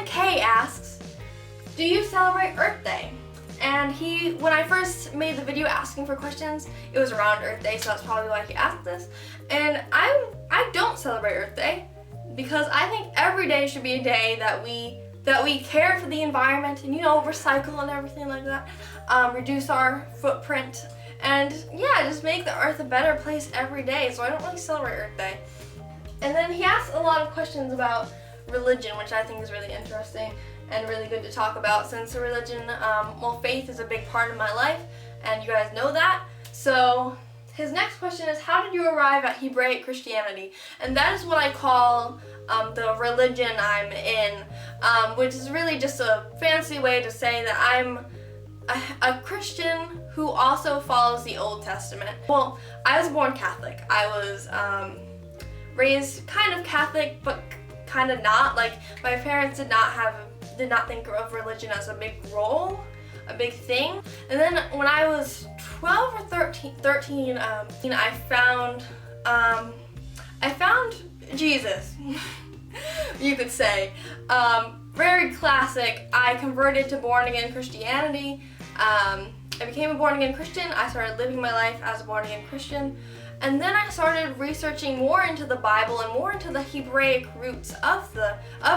Brian K asks, do you celebrate Earth Day? And when I first made the video asking for questions, it was around Earth Day, so that's probably why he asked this. And I don't celebrate Earth Day because I think every day should be a day that we care for the environment and, recycle and everything like that, reduce our footprint, and yeah, just make the earth a better place every day. So I don't really celebrate Earth Day. And then he asked a lot of questions about religion, which I think is really interesting and really good to talk about, since religion, faith is a big part of my life, and you guys know that. So his next question is, how did you arrive at Hebraic Christianity? And that is what I call the religion I'm in, which is really just a fancy way to say that I'm a Christian who also follows the Old Testament. Well, I was born Catholic. I was raised kind of Catholic, but kind of not. Like, my parents did not think of religion as a big role, a big thing. And then when I was 12 or 13, I found Jesus, you could say. Very classic. I converted to born-again Christianity. I became a born-again Christian. I started living my life as a born-again Christian. And then I started researching more into the Bible and more into the Hebraic roots of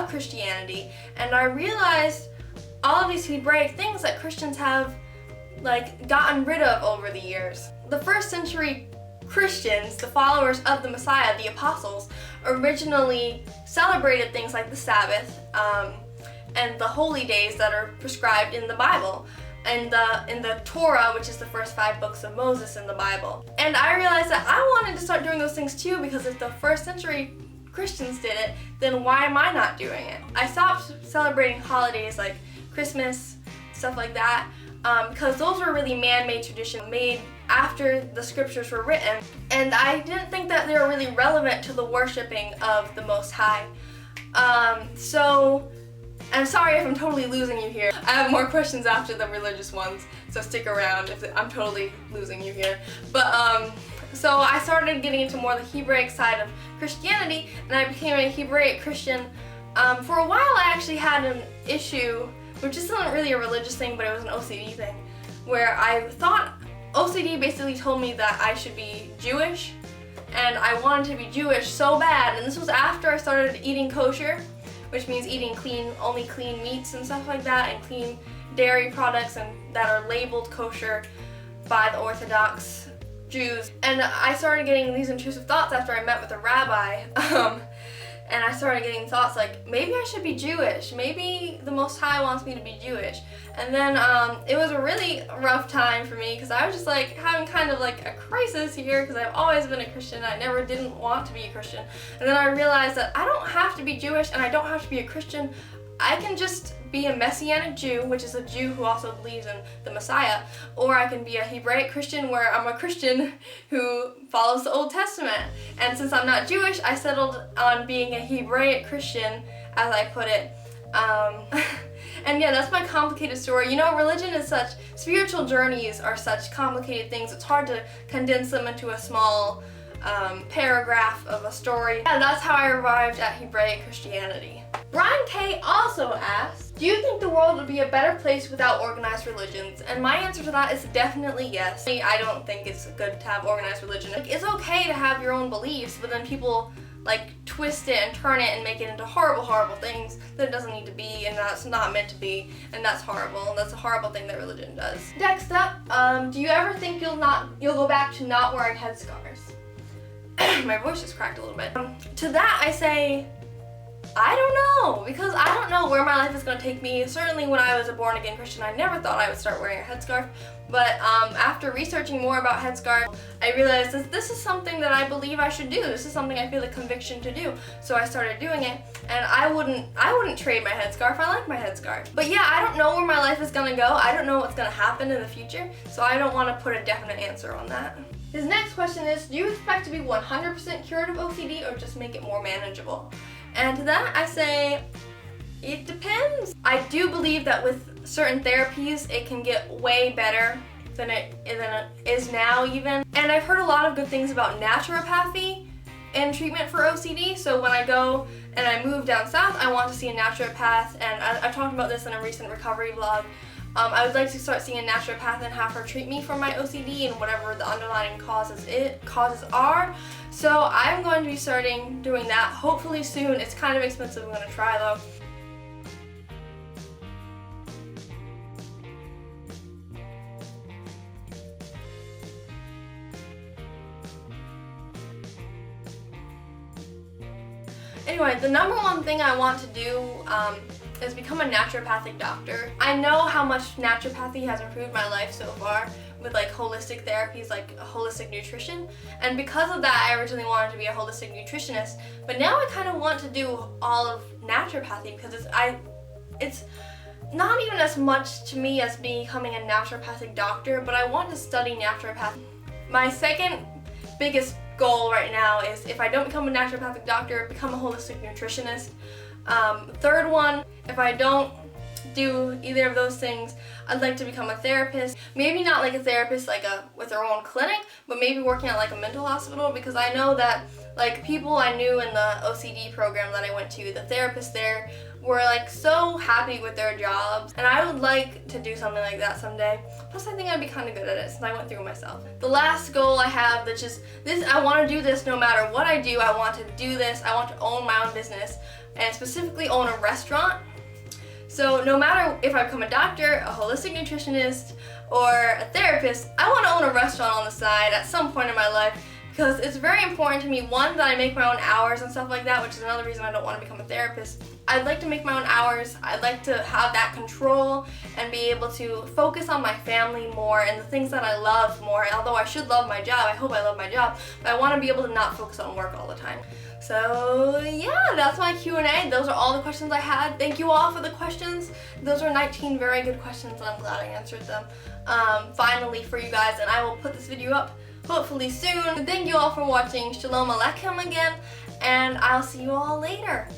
Christianity. And I realized all of these Hebraic things that Christians have gotten rid of over the years. The first century Christians, the followers of the Messiah, the apostles, originally celebrated things like the Sabbath and the holy days that are prescribed in the Bible, and in the Torah, which is the first 5 books of Moses in the Bible. And I realized that I wanted to start doing those things too, because if the first century Christians did it, then why am I not doing it? I stopped celebrating holidays like Christmas, stuff like that, because those were really man-made traditions made after the scriptures were written, and I didn't think that they were really relevant to the worshiping of the Most High. So I'm sorry if I'm totally losing you here. I have more questions after the religious ones, so stick around if I'm totally losing you here. But so I started getting into more the Hebraic side of Christianity, and I became a Hebraic Christian. For a while I actually had an issue, which isn't really a religious thing, but it was an OCD thing, where I thought OCD basically told me that I should be Jewish, and I wanted to be Jewish so bad. And this was after I started eating kosher, which means eating only clean meats and stuff like that, and clean dairy products and that are labeled kosher by the Orthodox Jews. And I started getting these intrusive thoughts after I met with a rabbi. And I started getting thoughts like, maybe I should be Jewish. Maybe the Most High wants me to be Jewish. And then it was a really rough time for me, because I was just having kind of a crisis here, because I've always been a Christian. I never didn't want to be a Christian. And then I realized that I don't have to be Jewish and I don't have to be a Christian. I can just be a Messianic Jew, which is a Jew who also believes in the Messiah, or I can be a Hebraic Christian, where I'm a Christian who follows the Old Testament. And since I'm not Jewish, I settled on being a Hebraic Christian, as I put it. And yeah, that's my complicated story. Religion is spiritual journeys are such complicated things. It's hard to condense them into a small paragraph of a story. And that's how I arrived at Hebraic Christianity. Brian K also asked, do you think the world would be a better place without organized religions? And my answer to that is definitely yes. I don't think it's good to have organized religion. It's okay to have your own beliefs, but then people twist it and turn it and make it into horrible, horrible things that it doesn't need to be, and that's not meant to be, and that's horrible, and that's a horrible thing that religion does. Next up, do you ever think you'll go back to not wearing headscarves? My voice just cracked a little bit. To that I say, I don't know, because I don't know where my life is going to take me. Certainly when I was a born-again Christian, I never thought I would start wearing a headscarf. But after researching more about headscarves, I realized that this is something that I believe I should do. This is something I feel a conviction to do. So I started doing it, and I wouldn't trade my headscarf. I like my headscarf. But yeah, I don't know where my life is going to go. I don't know what's going to happen in the future, so I don't want to put a definite answer on that. His next question is, do you expect to be 100% cured of OCD, or just make it more manageable? And to that I say, it depends. I do believe that with certain therapies it can get way better than it is now even. And I've heard a lot of good things about naturopathy, in treatment for OCD, so when I go and I move down south, I want to see a naturopath, and I've talked about this in a recent recovery vlog. I would like to start seeing a naturopath and have her treat me for my OCD and whatever the underlying causes are. So I'm going to be starting doing that hopefully soon. It's kind of expensive, I'm going to try though. Anyway, the number one thing I want to do is become a naturopathic doctor. I know how much naturopathy has improved my life so far with like holistic therapies, like holistic nutrition, and because of that I originally wanted to be a holistic nutritionist, but now I kind of want to do all of naturopathy because it's not even as much to me as becoming a naturopathic doctor, but I want to study naturopathy. My second biggest goal right now is, if I don't become a naturopathic doctor, become a holistic nutritionist. Third one, if I don't do either of those things, I'd like to become a therapist. Maybe not like a therapist with their own clinic, but maybe working at like a mental hospital, because I know that like people I knew in the OCD program that I went to, the therapists there were like so happy with their jobs, and I would like to do something like that someday. Plus I think I'd be kind of good at it since I went through it myself. The last goal I have, that's just this, I want to do this no matter what I do. I want to do this. I want to own my own business, and specifically own a restaurant. So no matter if I become a doctor, a holistic nutritionist, or a therapist, I want to own a restaurant on the side at some point in my life, because it's very important to me, one, that I make my own hours and stuff like that, which is another reason I don't want to become a therapist. I'd like to make my own hours. I'd like to have that control and be able to focus on my family more and the things that I love more. Although I should love my job, I hope I love my job, but I want to be able to not focus on work all the time. So yeah, that's my Q&A. Those are all the questions I had. Thank you all for the questions. Those are 19 very good questions, and I'm glad I answered them finally for you guys, and I will put this video up hopefully soon. Thank you all for watching. Shalom Aleichem again, and I'll see you all later.